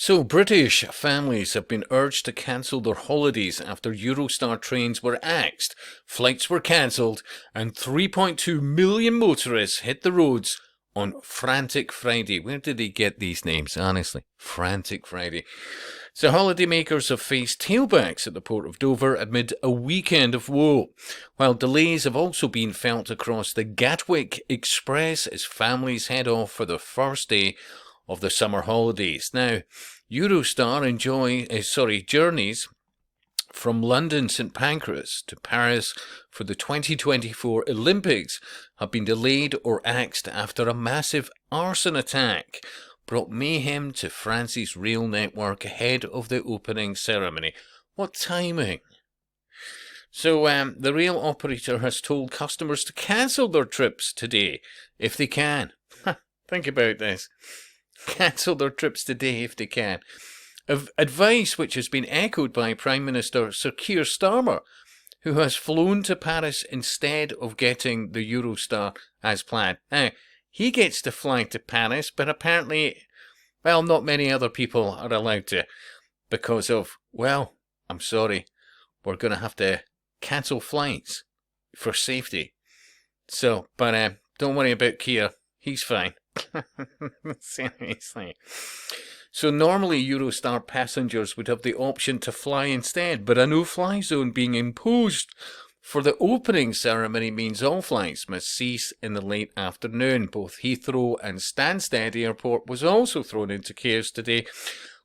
So, British families have been urged to cancel their holidays after Eurostar trains were axed, flights were cancelled, and 3.2 million motorists hit the roads on Frantic Friday. Where did he get these names, honestly? Frantic Friday. So, holidaymakers have faced tailbacks at the port of Dover amid a weekend of woe, while delays have also been felt across the Gatwick Express as families head off for the first day of the summer holidays. Now, Eurostar journeys from London St Pancras to Paris for the 2024 Olympics have been delayed or axed after a massive arson attack brought mayhem to France's rail network ahead of the opening ceremony. What timing! So the rail operator has told customers to cancel their trips today if they can. Think about this. Cancel their trips today if they can. Advice which has been echoed by Prime Minister Sir Keir Starmer, who has flown to Paris instead of getting the Eurostar as planned. Now, he gets to fly to Paris, but apparently, well, not many other people are allowed to because of, well, I'm sorry, we're going to have to cancel flights for safety. So, but don't worry about Keir, he's fine. Seriously. So normally Eurostar passengers would have the option to fly instead, but a no-fly zone being imposed for the opening ceremony means all flights must cease in the late afternoon. Both Heathrow and Stansted Airport was also thrown into chaos today,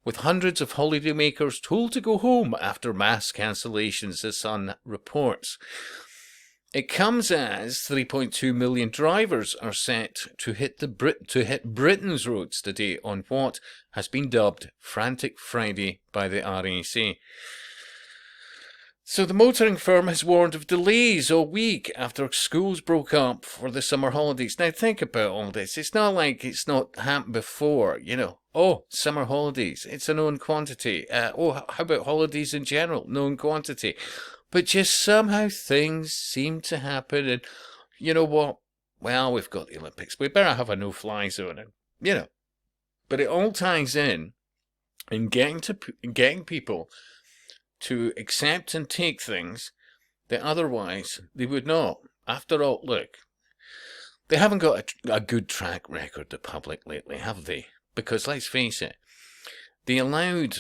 with hundreds of holidaymakers told to go home after mass cancellations, the Sun reports. It comes as 3.2 million drivers are set to hit Britain's roads today on what has been dubbed Frantic Friday by the RAC. So the motoring firm has warned of delays all week after schools broke up for the summer holidays. Now think about all this. It's not like it's not happened before, you know. Oh, summer holidays, it's a known quantity. How about holidays in general? Known quantity. But just somehow things seem to happen, and you know what? Well, we've got the Olympics. We better have a no-fly zone, and you know. But it all ties in getting people to accept and take things that otherwise they would not. After all, look, they haven't got a good track record, the public, lately, have they? Because let's face it, they allowed,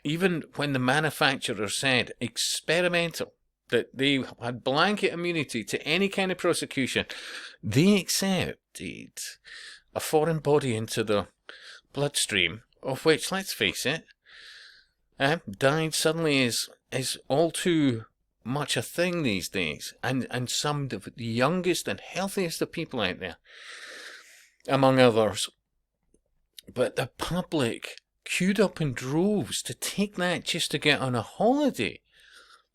even when the manufacturer said experimental, that they had blanket immunity to any kind of prosecution, they accepted a foreign body into the bloodstream, of which, let's face it, died suddenly is all too much a thing these days, and some of the youngest and healthiest of people out there, among others. But the public queued up in droves to take that just to get on a holiday.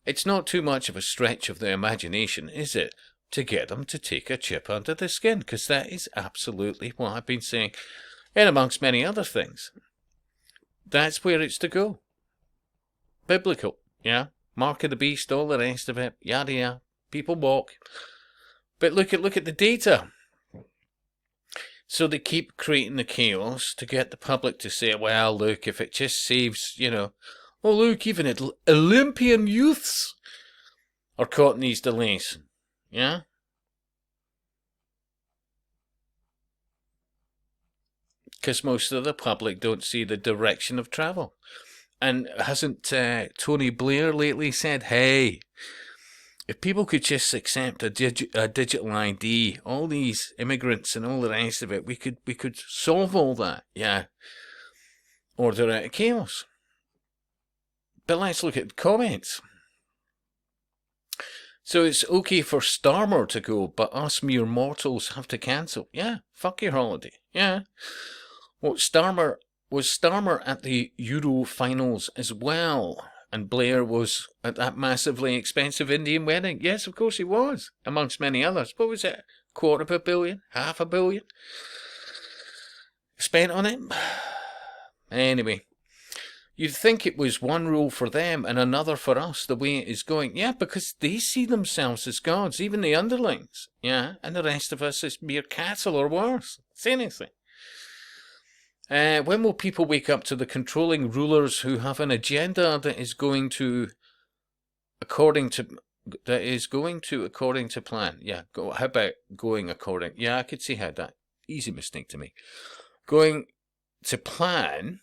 It's not too much of a stretch of the imagination, is it, to get them to take a chip under the skin, because that is absolutely what I've been saying, and amongst many other things. That's where it's to go. Biblical, yeah? Mark of the beast, all the rest of it, yada yada. People walk. But look at the data. So they keep creating the chaos to get the public to say, well, look, if it just saves, you know, oh, look, even Olympian youths are caught in these delays. Yeah? Because most of the public don't see the direction of travel. And hasn't Tony Blair lately said, hey, if people could just accept a digital ID, all these immigrants and all the rest of it, we could solve all that, yeah. Order out of chaos. But let's look at the comments. So it's okay for Starmer to go, but us mere mortals have to cancel. Yeah, fuck your holiday. Yeah. Well, was Starmer at the Euro finals as well? And Blair was at that massively expensive Indian wedding. Yes, of course he was, amongst many others. What was it? $250 million? $500 million? Spent on it? Anyway, you'd think it was one rule for them and another for us, the way it is going. Yeah, because they see themselves as gods, even the underlings. Yeah, and the rest of us is mere cattle or worse. Seriously. When will people wake up to the controlling rulers who have an agenda that is going to, according to plan? Yeah, how about going according? Yeah, I could see how that, easy mistake to make. Going to plan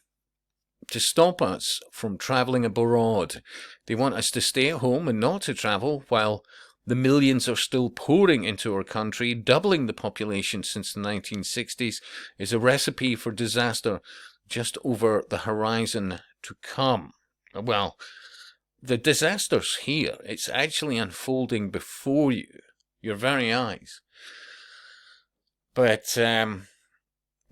to stop us from travelling abroad. They want us to stay at home and not to travel while the millions are still pouring into our country. Doubling the population since the 1960s is a recipe for disaster just over the horizon to come. Well, the disaster's here. It's actually unfolding before you, your very eyes. But,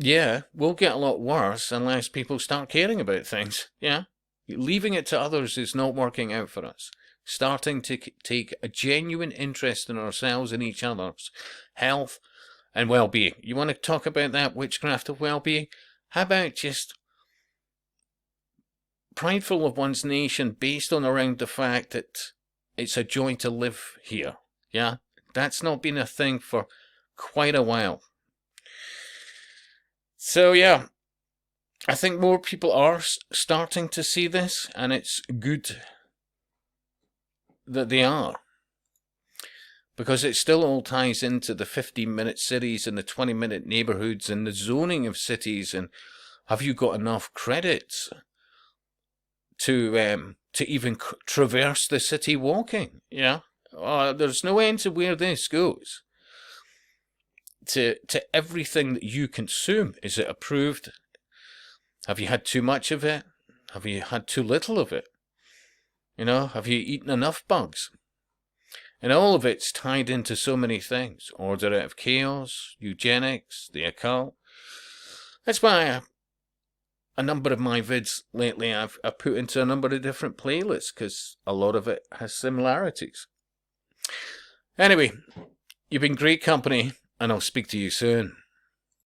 yeah, we'll get a lot worse unless people start caring about things. Yeah? Leaving it to others is not working out for us. Starting to take a genuine interest in ourselves and each other's health and well-being. You want to talk about that witchcraft of well-being? How about just prideful of one's nation based on around the fact that it's a joy to live here? Yeah? That's not been a thing for quite a while. So, yeah, I think more people are starting to see this, and it's good that they are. Because it still all ties into the 15-minute cities and the 20-minute neighbourhoods and the zoning of cities, and have you got enough credits to even traverse the city walking? Yeah? There's no end to where this goes. To everything that you consume. Is it approved? Have you had too much of it? Have you had too little of it? You know, have you eaten enough bugs? And all of it's tied into so many things. Order out of chaos, eugenics, the occult. That's why a number of my vids lately I've put into a number of different playlists, because a lot of it has similarities. Anyway, you've been great company, and I'll speak to you soon.